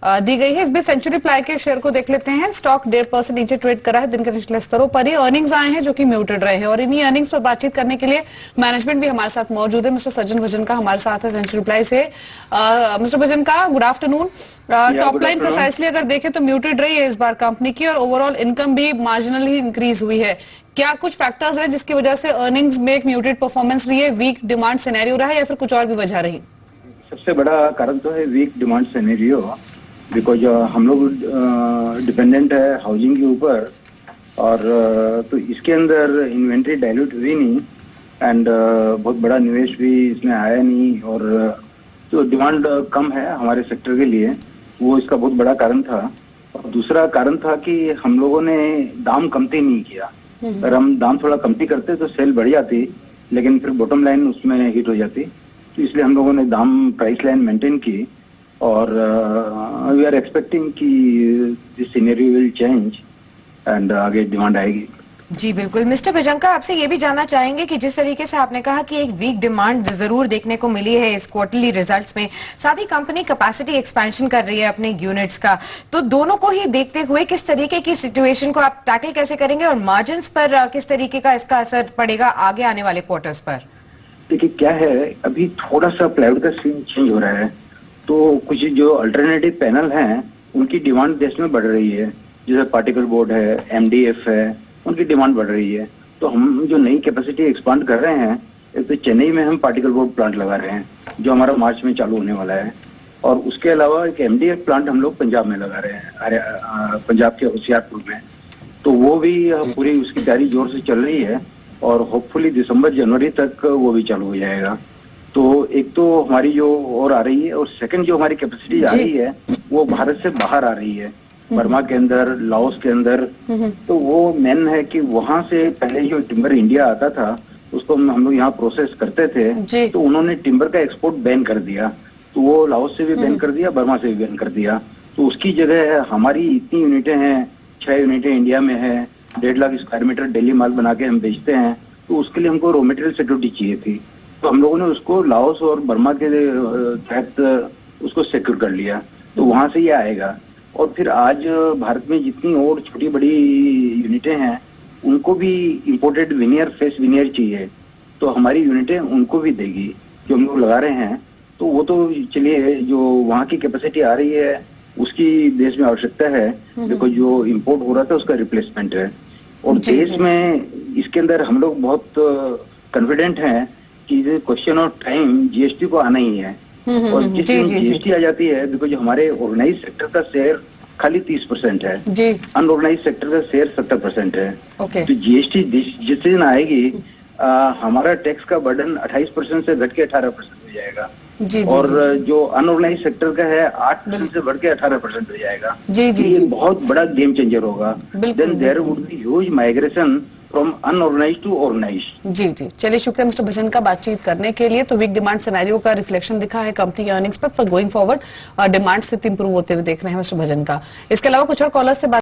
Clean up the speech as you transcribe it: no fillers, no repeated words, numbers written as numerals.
दी गई है। इस बीच सेंचुरी प्लाई के शेयर को देख लेते हैं। स्टॉक 1.5% नीचे ट्रेड करा है दिन के निचले स्तरों पर ही। अर्निंग्स आए हैं जो कि म्यूटेड रहे हैं और इन्हीं अर्निंग्स पर बातचीत करने के लिए मैनेजमेंट भी हमारे साथ मौजूद है। मिस्टर सज्जन भजनका हमारे साथ है सेंचुरी प्लाई से। Mister Bhajanka, good afternoon. Top line precisely अगर देखें तो म्यूटेड रही है इस बार कंपनी की और ओवरऑल इनकम भी मार्जिनली इंक्रीज हुई है। क्या कुछ फैक्टर्स हैं जिसकी वजह से अर्निंग्स में एक म्यूटेड परफॉर्मेंस रही है, वीक डिमांड सिनेरियो रहा है या फिर कुछ और भी वजह रही? सबसे बड़ा कारण तो है वीक डिमांड सिनेरियो, बिकॉज हम लोग डिपेंडेंट है हाउसिंग के ऊपर और तो इसके अंदर इन्वेंट्री डाइल्यूट हुई नहीं एंड बहुत बड़ा निवेश भी इसमें आया नहीं और जो डिमांड कम है हमारे सेक्टर के लिए वो इसका बहुत बड़ा कारण था। और दूसरा कारण था कि हम लोगों ने दाम कमती नहीं किया। अगर हम दाम थोड़ा कमती करते तो सेल बढ़ जाती, लेकिन फिर बॉटम लाइन उसमें हिट हो जाती, तो इसलिए हम लोगों ने दाम प्राइस लाइन मेंटेन की और वी आर एक्सपेक्टिंग कि this scenario will change and आगे डिमांड आएगी। जी बिल्कुल। मिस्टर भजनका, आपसे ये भी जानना चाहेंगे कि जिस तरीके से आपने कहा कि एक वीक डिमांड जरूर देखने को मिली है इस क्वार्टरली रिजल्ट्स में, साथ ही कंपनी कैपेसिटी एक्सपेंशन कर रही है अपने यूनिट्स का, तो दोनों को ही देखते हुए किस तरीके की सिचुएशन को आप टैकल कैसे करेंगे और मार्जिन्स पर किस तरीके का इसका असर पड़ेगा आगे आने वाले क्वार्टर्स पर? देखिए क्या है, अभी थोड़ा सा प्लाईवुड का सीन चेंज हो रहा है, तो कुछ जो अल्टरनेटिव पैनल हैं उनकी डिमांड देश में बढ़ रही है, जैसे पार्टिकल बोर्ड है, एमडीएफ है, उनकी डिमांड बढ़ रही है। तो हम जो नई कैपेसिटी एक्सपांड कर रहे हैं, एक तो चेन्नई में हम पार्टिकल बोर्ड प्लांट लगा रहे हैं जो हमारा मार्च में चालू होने वाला है, और उसके अलावा एक एमडीएफ प्लांट हम लोग पंजाब में लगा रहे हैं, पंजाब के होशियारपुर में। तो वो भी पूरी उसकी तैयारी जोर से चल रही है और होपफुली दिसंबर जनवरी तक वो भी चालू हो जाएगा। तो एक तो हमारी जो और आ रही है और सेकंड जो हमारी कैपेसिटी आ रही है वो भारत से बाहर आ रही है, बर्मा के अंदर, लाओस के अंदर। तो वो मेन है कि वहां से पहले जो टिम्बर इंडिया आता था उसको हम लोग यहाँ प्रोसेस करते थे, तो उन्होंने टिम्बर का एक्सपोर्ट बैन कर दिया, तो वो लाओस से भी बैन कर दिया, बर्मा से भी बैन कर दिया। तो उसकी जगह हमारी इतनी यूनिटें हैं, 6 यूनिटें इंडिया में है, 1.5 लाख स्क्वायर मीटर डेली माल बना के हम बेचते हैं, तो उसके लिए हमको रॉ मटेरियल सिक्योरिटी चाहिए थी। तो हम लोगों ने उसको लाओस और बर्मा के तहत उसको सिक्योर कर लिया, तो वहां से ये आएगा। और फिर आज भारत में जितनी और छोटी बड़ी यूनिटें हैं उनको भी इंपोर्टेड विनियर, फेस विनियर चाहिए, तो हमारी यूनिटें उनको भी देगी जो हम लोग लगा रहे हैं। तो वो तो चलिए, जो वहाँ की कैपेसिटी आ रही है उसकी देश में आवश्यकता है, बिकॉज जो इम्पोर्ट हो रहा था उसका रिप्लेसमेंट है। और देश में इसके अंदर हम लोग बहुत कॉन्फिडेंट हैं कि क्वेश्चन ऑफ टाइम जीएसटी को आना ही है, और जिस दिन जीएसटी आ जाती है, बिकॉज हमारे ऑर्गेनाइज सेक्टर का शेयर खाली 30% है, अनऑर्गेनाइज सेक्टर का शेयर 70% है। तो जीएसटी जिस दिन आएगी हमारा टैक्स का बर्डन 28% से घट के 18% हो जाएगा, और जो अनऑर्गेनाइज सेक्टर का है 8% से बढ़ के 18% हो जाएगा। ये बहुत बड़ा गेम चेंजर होगा। Then there would be huge migration from unorganised to organised. जी जी, चलिए शुक्रिया मिस्टर भजन का बातचीत करने के लिए। तो वीक डिमांड सिनेरियो का रिफ्लेक्शन दिखा है कंपनी के अर्निंग्स पर गोइंग फॉरवर्ड डिमांड स्थिति इंप्रूव होते हुए देख रहे हैं मिस्टर भजन का। इसके अलावा कुछ और कॉलर्स से बात